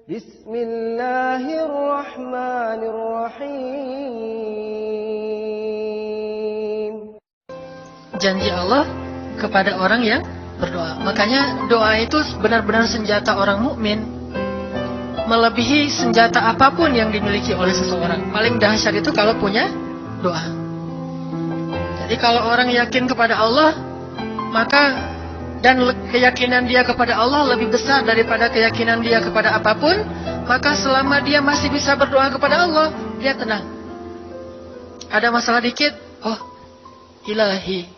Bismillahirrahmanirrahim. Janji Allah kepada orang yang berdoa. Makanya doa itu benar-benar senjata orang mukmin, melebihi senjata apapun yang dimiliki oleh seseorang. Paling dahsyat itu kalau punya doa. Jadi kalau orang yakin kepada Allah, maka dan keyakinan dia kepada Allah lebih besar daripada keyakinan dia kepada apapun, maka selama dia masih bisa berdoa kepada Allah, dia tenang. Ada masalah dikit, oh Ilahi.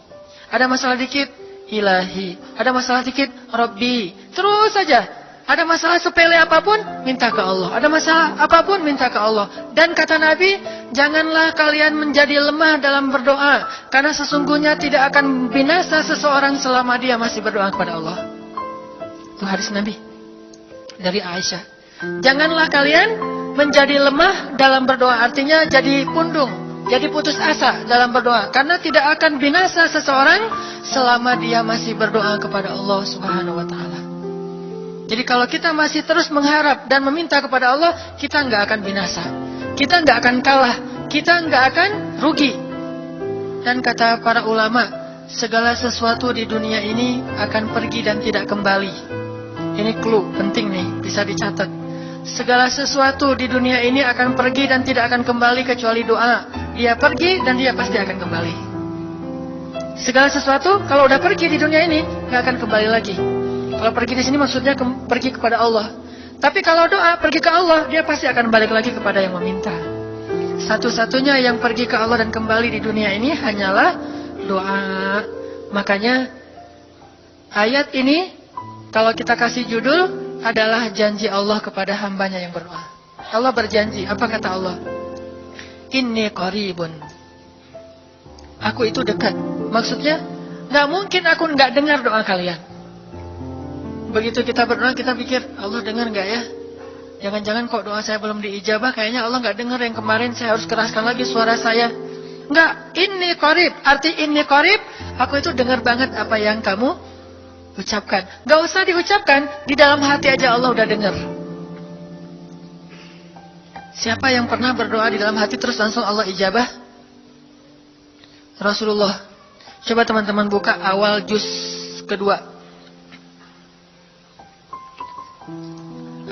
Ada masalah dikit, Ilahi. Ada masalah dikit, Rabbi. Terus saja. Ada masalah sepele apapun, minta ke Allah. Ada masalah apapun, minta ke Allah. Dan kata Nabi, janganlah kalian menjadi lemah dalam berdoa, karena sesungguhnya tidak akan binasa seseorang selama dia masih berdoa kepada Allah. Itu hadis Nabi dari Aisyah. Janganlah kalian menjadi lemah dalam berdoa, artinya jadi pundung, jadi putus asa dalam berdoa, karena tidak akan binasa seseorang selama dia masih berdoa kepada Allah Subhanahu wa taala. Jadi kalau kita masih terus mengharap dan meminta kepada Allah, kita nggak akan binasa, kita nggak akan kalah, kita nggak akan rugi. Dan kata para ulama, segala sesuatu di dunia ini akan pergi dan tidak kembali. Ini clue penting nih, bisa dicatat. Segala sesuatu di dunia ini akan pergi dan tidak akan kembali kecuali doa. Dia pergi dan dia pasti akan kembali. Segala sesuatu kalau udah pergi di dunia ini nggak akan kembali lagi. Kalau pergi di sini maksudnya pergi kepada Allah. Tapi kalau doa pergi ke Allah, dia pasti akan balik lagi kepada yang meminta. Satu-satunya yang pergi ke Allah dan kembali di dunia ini hanyalah doa. Makanya ayat ini kalau kita kasih judul adalah janji Allah kepada hambanya yang berdoa. Allah berjanji, apa kata Allah? Inni qaribun. Aku itu dekat. Maksudnya, gak mungkin aku gak dengar doa kalian. Begitu kita berdoa, kita pikir, Allah dengar gak ya? Jangan-jangan kok doa saya belum diijabah, kayaknya Allah gak dengar yang kemarin, saya harus keraskan lagi suara saya. Enggak, inni qarib. Arti inni qarib, aku itu dengar banget apa yang kamu ucapkan. Gak usah diucapkan, di dalam hati aja Allah udah dengar. Siapa yang pernah berdoa di dalam hati terus langsung Allah ijabah? Rasulullah. Coba teman-teman buka awal juz kedua.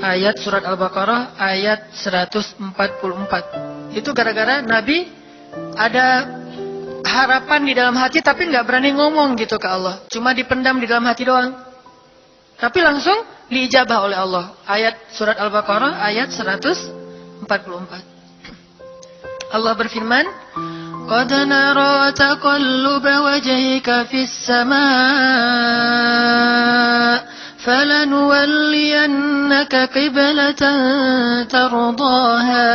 Ayat surat Al-Baqarah ayat 144. Itu gara-gara Nabi ada harapan di dalam hati tapi nggak berani ngomong gitu ke Allah. Cuma dipendam di dalam hati doang. Tapi langsung diijabah oleh Allah. Ayat surat Al-Baqarah ayat 144. Allah berfirman, "Qad nara taqalluba wajhika fis samaa." فَلَنُوَلِّيَنَّكَ قِبْلَةً تَرْضَاهَا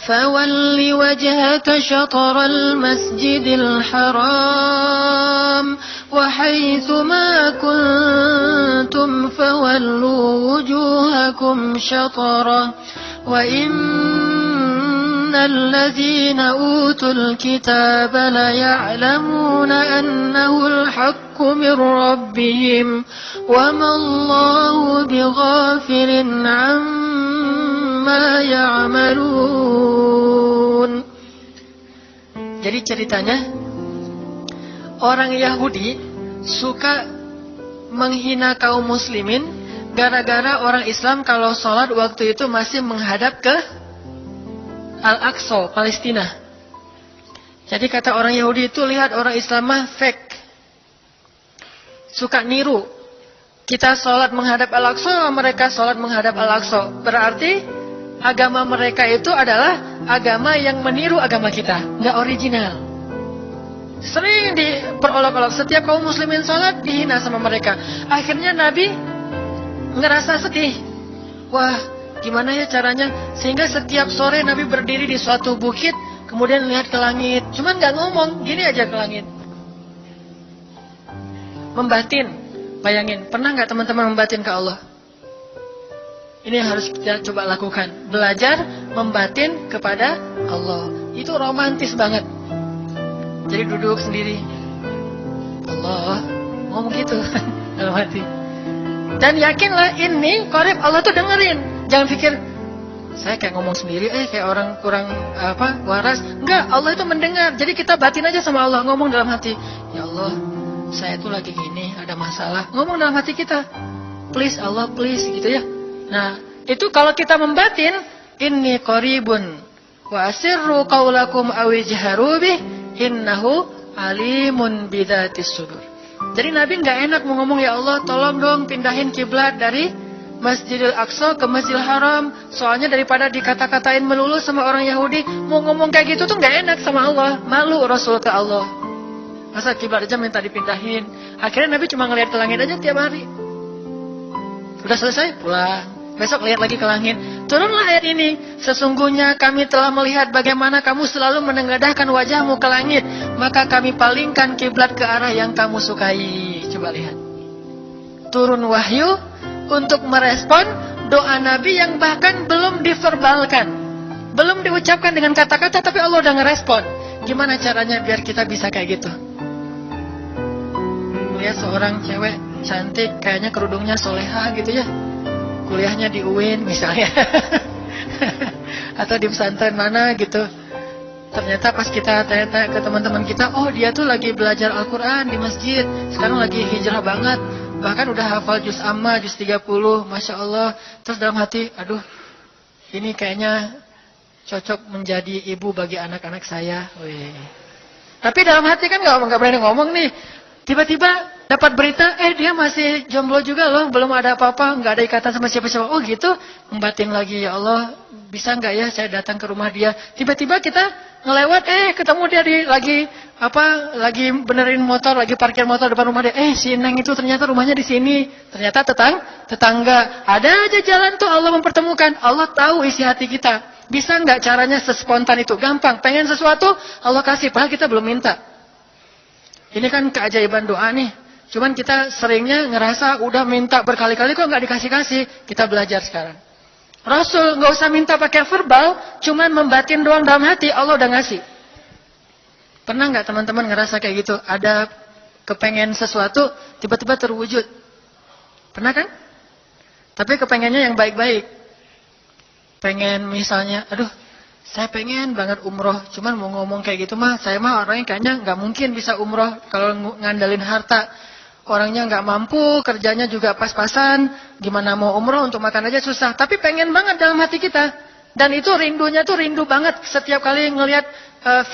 فَوَلِّ وَجْهَكَ شَطْرَ الْمَسْجِدِ الْحَرَامِ وَحَيْثُ مَا كُنْتُمْ فَوَلُّوا وُجُوهَكُمْ شَطْرَهُ وَإِنَّ الَّذِينَ أُوتُوا الْكِتَابَ لَيَعْلَمُونَ أَنَّهُ الْحَقُّ مِنْ رَبِّهِمْ وَمَا اللَّهُ بِغَافِلٍ عَمَّا يَعْمَلُونَ. Jadi ceritanya, orang Yahudi suka menghina kaum muslimin gara-gara orang Islam kalau sholat waktu itu masih menghadap ke Al-Aqsa, Palestina. Jadi kata orang Yahudi itu, lihat orang Islam mah fake, suka niru. Kita sholat menghadap Al-Aqsa, mereka sholat menghadap Al-Aqsa. Berarti agama mereka itu adalah agama yang meniru agama kita, nggak original. Sering diperolok-olok, setiap kaum muslimin sholat dihina sama mereka. Akhirnya Nabi ngerasa sedih. Wah, gimana ya caranya? Sehingga setiap sore Nabi berdiri di suatu bukit, kemudian lihat ke langit. Cuman nggak ngomong, gini aja ke langit. Membatin. Bayangin, pernah nggak teman-teman membatin ke Allah? Ini yang harus kita coba lakukan. Belajar membatin kepada Allah. Itu romantis banget. Jadi duduk sendiri. Allah, ngomong gitu dalam hati. Dan yakinlah ini qarib, Allah tuh dengerin. Jangan pikir saya kayak ngomong sendiri, kayak orang kurang waras. Enggak, Allah itu mendengar. Jadi kita batin aja sama Allah, ngomong dalam hati, ya Allah, saya tuh lagi gini, ada masalah. Ngomong dalam hati kita, please Allah, please, gitu ya. Nah, itu kalau kita membatin, inni qaribun wa asirru qaulakum aw ijharu bih innahu alimun bidzatis sudur. Jadi Nabi nggak enak mau ngomong, ya Allah tolong dong pindahin kiblat dari Masjidil Aqsa ke Masjidil Haram. Soalnya daripada dikata-katain melulu sama orang Yahudi, mau ngomong kayak gitu tuh nggak enak sama Allah. Malu Rasul ke Allah. Masa kiblat aja minta dipindahin. Akhirnya Nabi cuma ngelihat ke langit aja tiap hari. Udah selesai, pulang. Besok lihat lagi ke langit. Turunlah ayat ini. Sesungguhnya kami telah melihat bagaimana kamu selalu menengadahkan wajahmu ke langit. Maka kami palingkan kiblat ke arah yang kamu sukai. Coba lihat. Turun wahyu untuk merespon doa Nabi yang bahkan belum diverbalkan. Belum diucapkan dengan kata-kata, tapi Allah udah ngerespon. Gimana caranya biar kita bisa kayak gitu? Lihat seorang cewek cantik, kayaknya kerudungnya soleha gitu ya. Kuliahnya di UIN misalnya. Atau di pesantren mana gitu. Ternyata pas kita tanya-tanya ke teman-teman kita, oh dia tuh lagi belajar Al-Quran di masjid. Sekarang lagi hijrah banget. Bahkan udah hafal juz amma, juz 30. Masya Allah. Terus dalam hati, aduh ini kayaknya cocok menjadi ibu bagi anak-anak saya. Wih. Tapi dalam hati kan gak berani ngomong nih. Tiba-tiba dapat berita, dia masih jomblo juga loh, belum ada apa-apa, nggak ada ikatan sama siapa-siapa. Oh gitu, membatin lagi, ya Allah, bisa nggak ya saya datang ke rumah dia? Tiba-tiba kita ngelewat, ketemu dia lagi benerin motor, lagi parkir motor depan rumah dia. Si Neng itu ternyata rumahnya di sini. Ternyata tetangga. Ada aja jalan tuh Allah mempertemukan. Allah tahu isi hati kita. Bisa nggak caranya sespontan itu? Gampang. Pengen sesuatu, Allah kasih. Padahal kita belum minta. Ini kan keajaiban doa nih. Cuman kita seringnya ngerasa udah minta berkali-kali kok nggak dikasih-kasih. Kita belajar sekarang. Rasul nggak usah minta pakai verbal, cuman membatin doang dalam hati, Allah udah ngasih. Pernah nggak teman-teman ngerasa kayak gitu? Ada kepengen sesuatu, tiba-tiba terwujud. Pernah kan? Tapi kepengennya yang baik-baik. Pengen misalnya, aduh, saya pengen banget umroh, cuman mau ngomong kayak gitu mah, saya mah orangnya kayaknya nggak mungkin bisa umroh kalau ngandalin harta. Orangnya nggak mampu, kerjanya juga pas-pasan, gimana mau umroh untuk makan aja susah. Tapi pengen banget dalam hati kita. Dan itu rindunya tuh rindu banget. Setiap kali ngelihat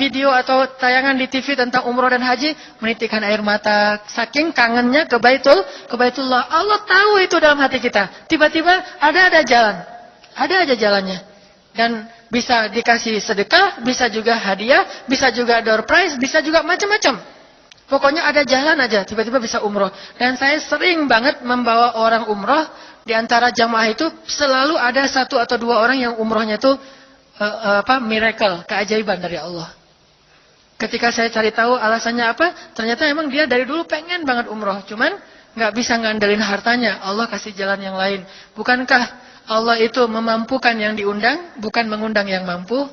video atau tayangan di TV tentang umroh dan haji, menitikkan air mata. Saking kangennya ke Baitullah. Allah tahu itu dalam hati kita. Tiba-tiba ada jalan. Ada aja jalannya. Dan bisa dikasih sedekah, bisa juga hadiah, bisa juga door prize, bisa juga macam-macam. Pokoknya ada jalan aja, tiba-tiba bisa umroh. Dan saya sering banget membawa orang umroh. Di antara jamaah itu selalu ada 1 atau 2 orang yang umrohnya itu miracle, keajaiban dari Allah. Ketika saya cari tahu alasannya apa, ternyata emang dia dari dulu pengen banget umroh. Cuman nggak bisa ngandelin hartanya, Allah kasih jalan yang lain. Bukankah Allah itu memampukan yang diundang, bukan mengundang yang mampu?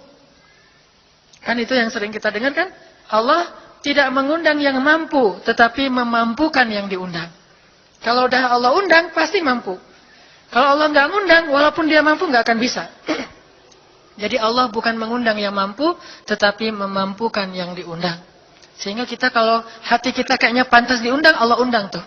Kan itu yang sering kita dengar kan? Allah tidak mengundang yang mampu, tetapi memampukan yang diundang. Kalau udah Allah undang, pasti mampu. Kalau Allah nggak ngundang, walaupun dia mampu nggak akan bisa. Jadi Allah bukan mengundang yang mampu, tetapi memampukan yang diundang. Sehingga kita kalau hati kita kayaknya pantas diundang, Allah undang tuh.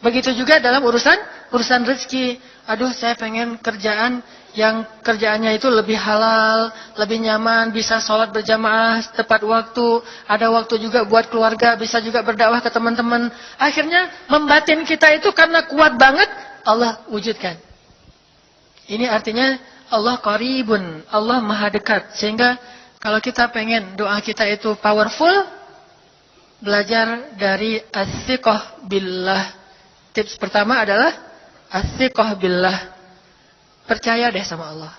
Begitu juga dalam urusan rezeki. Aduh, saya pengen kerjaan yang kerjaannya itu lebih halal, lebih nyaman, bisa sholat berjamaah tepat waktu, ada waktu juga buat keluarga, bisa juga berdakwah ke teman-teman. Akhirnya membatin kita itu karena kuat banget, Allah wujudkan. Ini artinya Allah qaribun, Allah maha dekat. Sehingga kalau kita pengen doa kita itu powerful, belajar dari as-siqah billah. Tips pertama adalah as-siqah billah. Percaya deh sama Allah.